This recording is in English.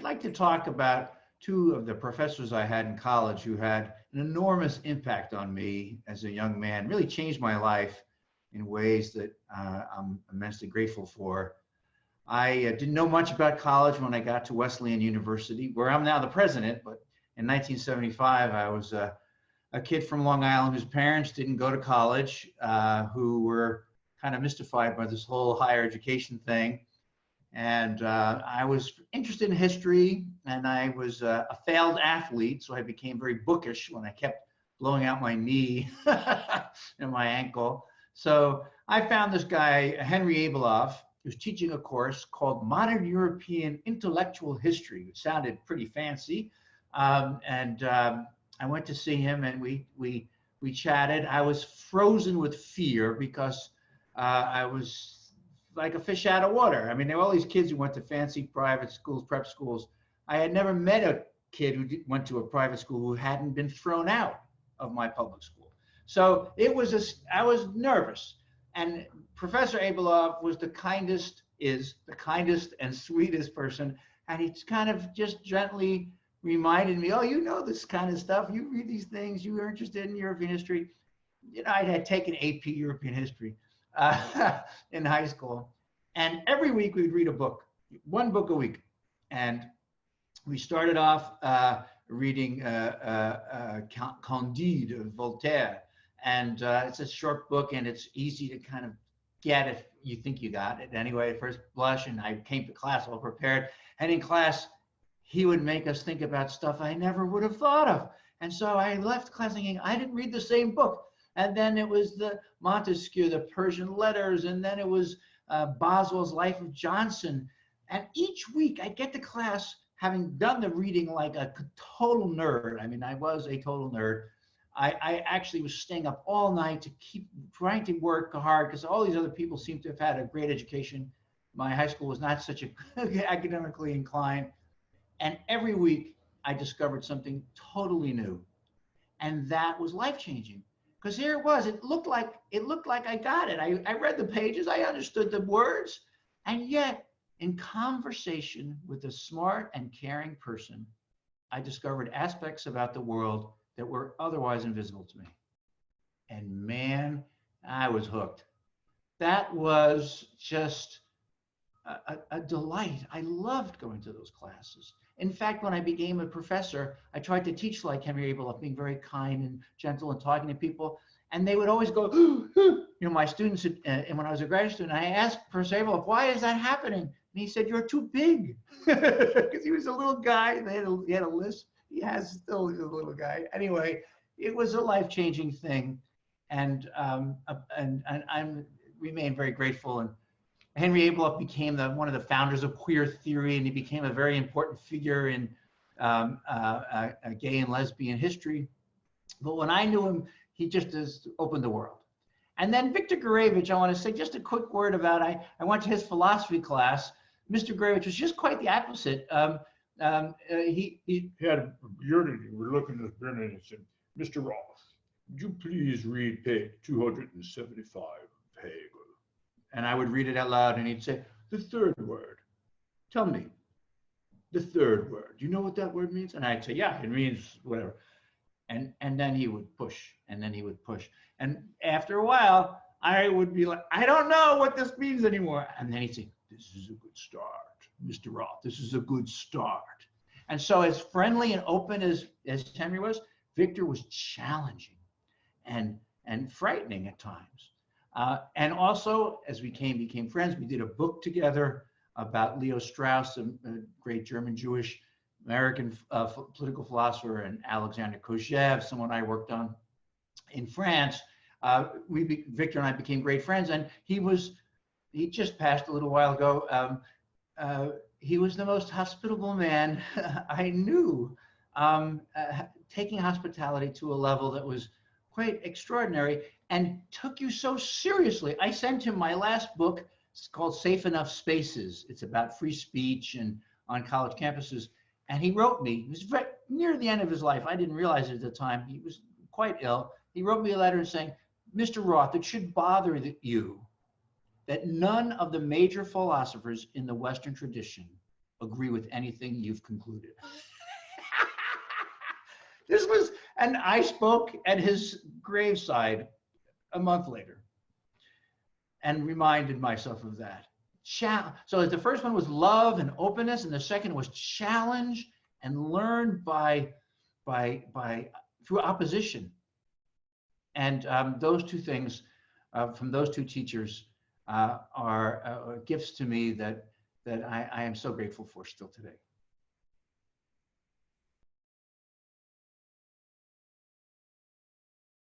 I'd like to talk about two of the professors I had in college who had an enormous impact on me as a young man, really changed my life in ways that I'm immensely grateful for. I didn't know much about college when I got to Wesleyan University, where I'm now the president, but in 1975, I was a kid from Long Island whose parents didn't go to college, who were kind of mystified by this whole higher education thing. And I was interested in history, and I was a failed athlete, so I became very bookish when I kept blowing out my knee and my ankle. So I found this guy, Henry Abelove, who's teaching a course called Modern European Intellectual History, which sounded pretty fancy. I went to see him, and we chatted. I was frozen with fear because I was like a fish out of water. I mean, there were all these kids who went to fancy private schools, prep schools. I had never met a kid who went to a private school who hadn't been thrown out of my public school. So I was nervous. And Professor Abelove was the kindest and sweetest person. And he kind of just gently reminded me, oh, you know this kind of stuff. You read these things. You are interested in European history. You know, I had taken AP European history in high school. And every week we'd read a book, one book a week. And we started off reading Candide of Voltaire. And it's a short book, and it's easy to kind of get if you think you got it. Anyway, at first blush, and I came to class all prepared. And in class, he would make us think about stuff I never would have thought of. And so I left class thinking, I didn't read the same book. And then it was the Montesquieu, the Persian Letters, and then it was Boswell's Life of Johnson. And each week I get to class having done the reading like a total nerd. I mean, I was a total nerd. I actually was staying up all night to keep trying to work hard because all these other people seem to have had a great education. My high school was not such a academically inclined. And every week I discovered something totally new. And that was life-changing. Because here it was, it looked like I got it. I read the pages, I understood the words, and yet in conversation with a smart and caring person, I discovered aspects about the world that were otherwise invisible to me. And man, I was hooked. That was just a delight. I loved going to those classes. In fact, when I became a professor, I tried to teach like Henry Abelove, being very kind and gentle and talking to people. And they would always go, you know, my students, and when I was a graduate student, I asked Professor Abelove, why is that happening? And he said, you're too big. Because he was a little guy. He had a lisp. He has still a little guy. Anyway, it was a life-changing thing. And I remain very grateful. And Henry Abelove became one of the founders of queer theory, and he became a very important figure in gay and lesbian history. But when I knew him, he just has opened the world. And then Victor Gourevitch, I want to say just a quick word about, I went to his philosophy class. Mr. Gourevitch was just quite the opposite. He had a yearning. We're looking at Brennan and said, Mr. Roth, would you please read page 275 of Hegel? And I would read it out loud, and he'd say, the third word. Tell me, the third word. Do you know what that word means? And I'd say, yeah, it means whatever. And then he would push, and then he would push. And after a while, I would be like, I don't know what this means anymore. And then he'd say, this is a good start, Mr. Roth. This is a good start. And so as friendly and open as Henry was, Victor was challenging and frightening at times. And also, as we became friends, we did a book together about Leo Strauss, a great German Jewish American political philosopher, and Alexander Kojève, someone I worked on in France. Victor and I became great friends, and he just passed a little while ago. He was the most hospitable man I knew, taking hospitality to a level that was quite extraordinary, and took you so seriously. I sent him my last book. It's called Safe Enough Spaces. It's about free speech and on college campuses. And he wrote me, he was near the end of his life. I didn't realize it at the time. He was quite ill. He wrote me a letter saying, Mr. Roth, it should bother you that none of the major philosophers in the Western tradition agree with anything you've concluded. This was, and I spoke at his graveside a month later and reminded myself of that. So the first one was love and openness, and the second was challenge and learn through opposition. And those two things from those two teachers are gifts to me that I am so grateful for still today.